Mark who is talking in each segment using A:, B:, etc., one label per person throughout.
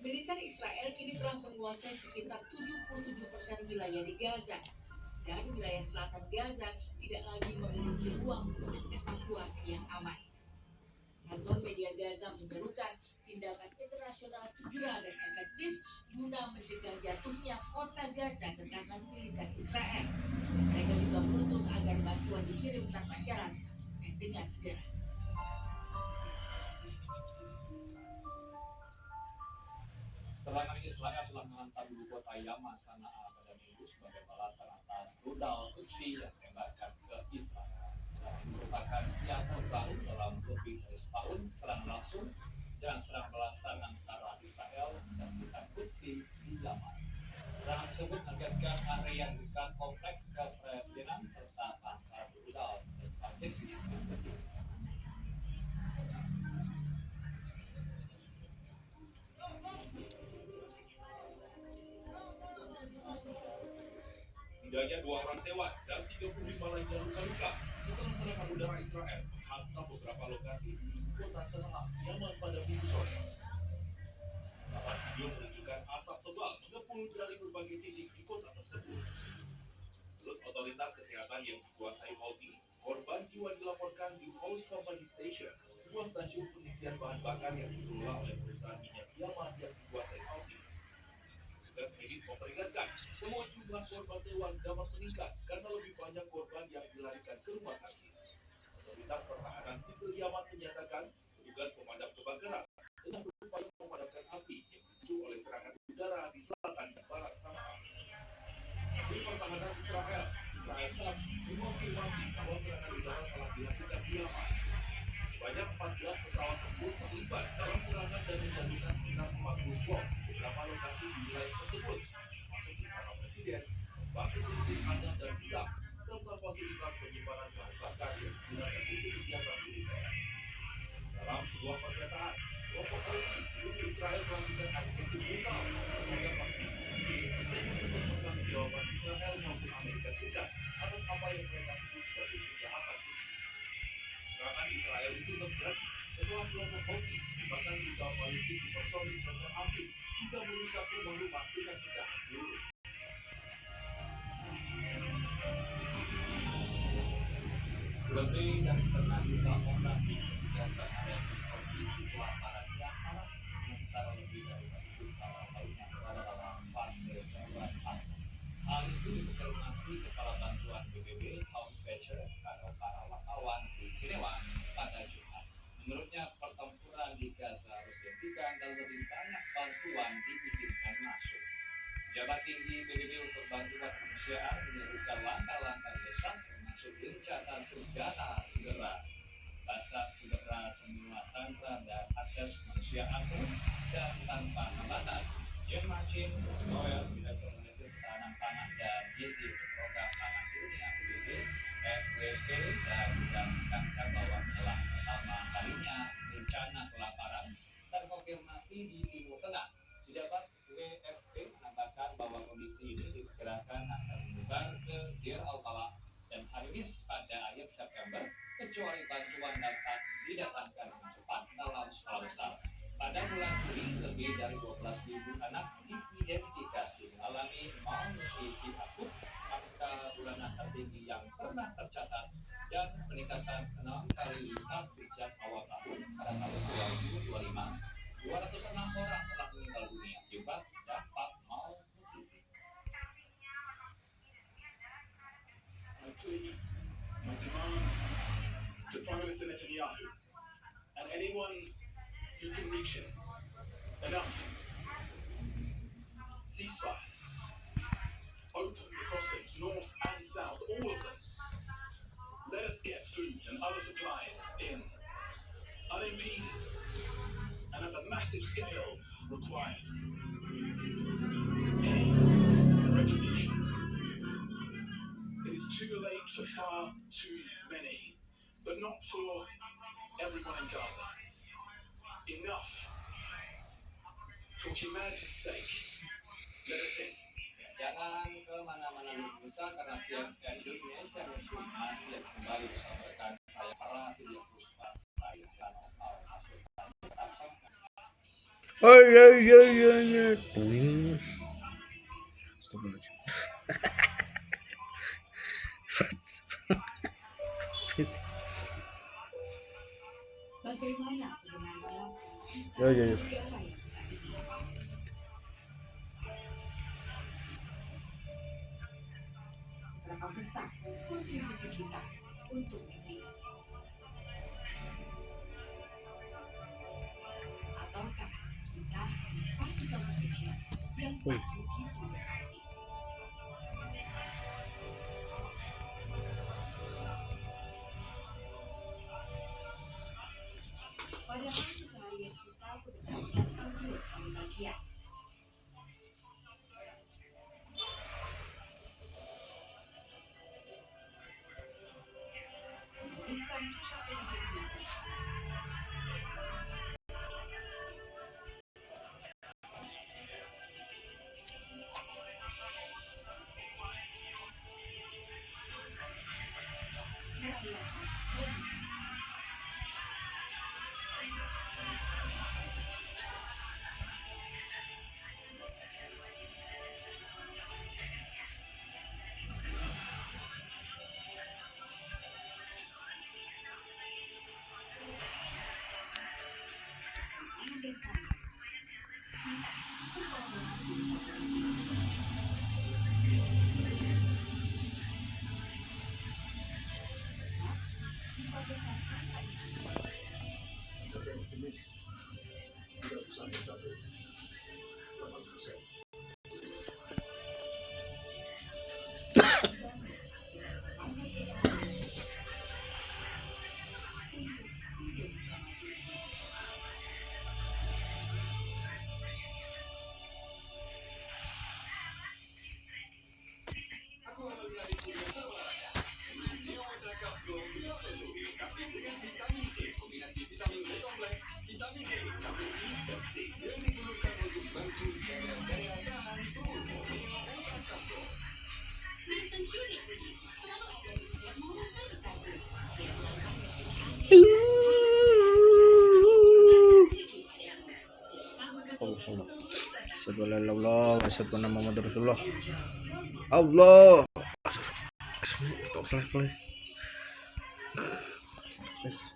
A: Militer Israel kini telah menguasai sekitar 77% wilayah di Gaza, dan wilayah selatan Gaza tidak lagi memiliki ruang untuk evakuasi yang aman. Kantor media Gaza menyerukan tindakan internasional segera dan efektif guna mencegah jatuhnya kota Gaza ke tangan militer Israel. Mereka juga menuntut agar bantuan dikirim tanpa syarat dan dengan segera.
B: Serangan Israel telah menghantam ibu kota Yaman, Sana'a pada Minggu sebagai balasan atas rudal Houthi yang ditembakkan ke Israel. Ini merupakan yang terbaru dalam lebih dari setahun serangan langsung dan serang balasan antara Israel dan militan Houthi di Yaman. Serangan tersebut menargetkan area dekat kompleks kepresidenan serta pangkalan rudal dan strategi strategis.
C: Setidaknya 2 orang tewas dan 35 lainnya luka-luka setelah serangan udara Israel menghantam beberapa lokasi di ibu kota Sana'a, Yaman pada Minggu sore. Rekaman video menunjukkan asap tebal mengepul dari berbagai titik di kota tersebut. Menurut otoritas kesehatan yang dikuasai Houthi, korban jiwa dilaporkan di Holy Company Station, sebuah stasiun pengisian bahan bakar yang dikelola oleh perusahaan minyak Yaman yang dikuasai Houthi. Petugas medis memperingatkan bahwa jumlah korban tewas dapat meningkat karena lebih banyak korban yang dilarikan ke rumah sakit. Otoritas pertahanan sipil Yaman menyatakan petugas pemadam kebakaran tengah berupaya memadamkan api yang dipicu oleh serangan udara di selatan dan barat Sana'a. Menteri Pertahanan Israel telah mengonfirmasi bahwa serangan udara telah dilakukan di Yaman. Sebanyak 14 pesawat tempur terlibat dalam serangan dan menjatuhkan sekitar 40 bom beberapa lokasi di wilayah tersebut, termasuk Istana Presiden, pembangkit listrik Azaz dan Bizas, serta fasilitas penyimpanan bahan bakar yang digunakan untuk kegiatan militer. Dalam sebuah pernyataan, kelompok Houthi menuduh Israel melakukan agresi brutal terhadap fasilitas sipil dan menuntut pertanggungjawaban Israel maupun Amerika Serikat atas apa yang mereka sebut sebagai kejahatan keji. Serangan Israel itu terjadi setelah kelompok Houthi menembakkan rudal balistik hipersonik dan terapi hingga merusak rumah-rumah dengan pecahan peluru.
B: Lebih dari 1,5 juta orang di Gaza ada di kondisi kelaparan yang sangat, sementara lebih dari 1 juta orang lainnya berada dalam fase darurat pangan. Hal itu dikonfirmasi Kepala Bantuan PBB Tom Fletcher kepada para wartawan di Jenewa pada Jumat. Menurutnya, pertempuran di Gaza harus dihentikan dan lebih banyak bantuan diizinkan masuk. Pejabat tinggi PBB untuk bantuan kemanusiaan menyebutkan langkah-langkah desak termasuk gencatan senjata segera, basak segera semua sandera dan akses kemanusiaan dan tanpa hambatan. John Martin Noel, Direktur Analisis Ketahanan Pangan dan Gizi untuk Program Pangan Dunia PBB (FWP) dan menekankan bahwa setelah pertama kalinya bencana kelaparan terkonfirmasi di Timur Tengah, pejabat WFP menambahkan bahwa kondisi ini diperkirakan akan menyebar ke Deir al-Balah dan Haris pada akhir September, kecuali bantuan dapat didatangkan dengan cepat dalam skala besar. Pada bulan Juli, lebih dari 12.000 anak diidentifikasi mengalami malnutrisi akut, angka bulanan tertinggi yang pernah tercatat, dan peningkatan 6 kali lipat sejak awal tahun. Pada tahun 2025, 206 orang telah meninggal dunia akibat dampak malnutrisi.
C: My demand to Prime Minister Netanyahu and anyone who can reach him: enough. Ceasefire. Open the crossings, north and south, all of them. Let us get food and other supplies in, unimpeded, and at the massive scale required. End retribution. It is too late for far too many, but not for everyone in Gaza. Enough. For humanity's sake, let us in.
B: Jangan kemana-mana dulu besar karena CNN Indonesia Newsroom masih kembali bersama rekan saya Prasidya Puspa, saya Kanal Asuhan tetap sama.
D: Oh ya. Puing. Astagfirullahaladzim.
A: Bagaimana sebenarnya kita
D: Ya.
A: di negara yang besar ini? Seberapa besar kontribusi kita untuk negeri? Ataukah kita partikel kecil yang tak begitu berarti? Padahal keseharian kita sebenarnya terbuat dari bagian. Bukan kita terjadi.
D: Subhanallah, asyhadu anna Muhammadar Rasulullah. Allah. Tok level. Yes.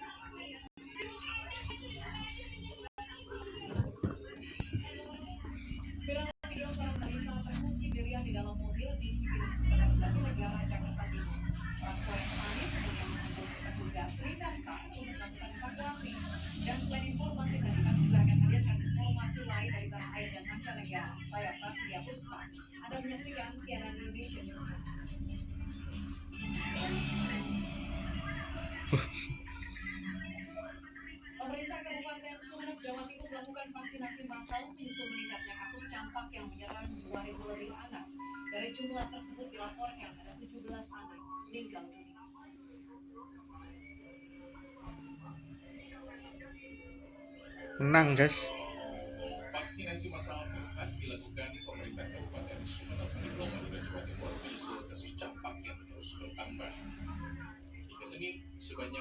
A: Viral video seorang balita terkunci sendirian di dalam mobil di Cibinong, Sumedang, Jatinegara, Jakarta Timur. Orang tua yang panik kemudian menghubungi petugas Sri Damkar untuk melakukan evakuasi. Dan selain informasi tadi, kami juga akan hadirkan informasi lain dari tanah air dan mancanegara. Saya Prasidya Puspa. Anda menyaksikan CNN Indonesia News. Pemerintah Kabupaten Sumeneb, Jawa Timur melakukan vaksinasi massal menyusul meningkatnya kasus campak yang menyerang 2.000 lebih anak. Dari jumlah tersebut dilaporkan ada 17 anak meninggal dunia.
D: Menang, guys.
C: Vaksinasi massal serentak dilakukan di pemerintah Kabupaten Sumeneb di Pulau Madura, Jawa Timur menyusul kasus campak yang terus bertambah. Hingga Senin, sebanyak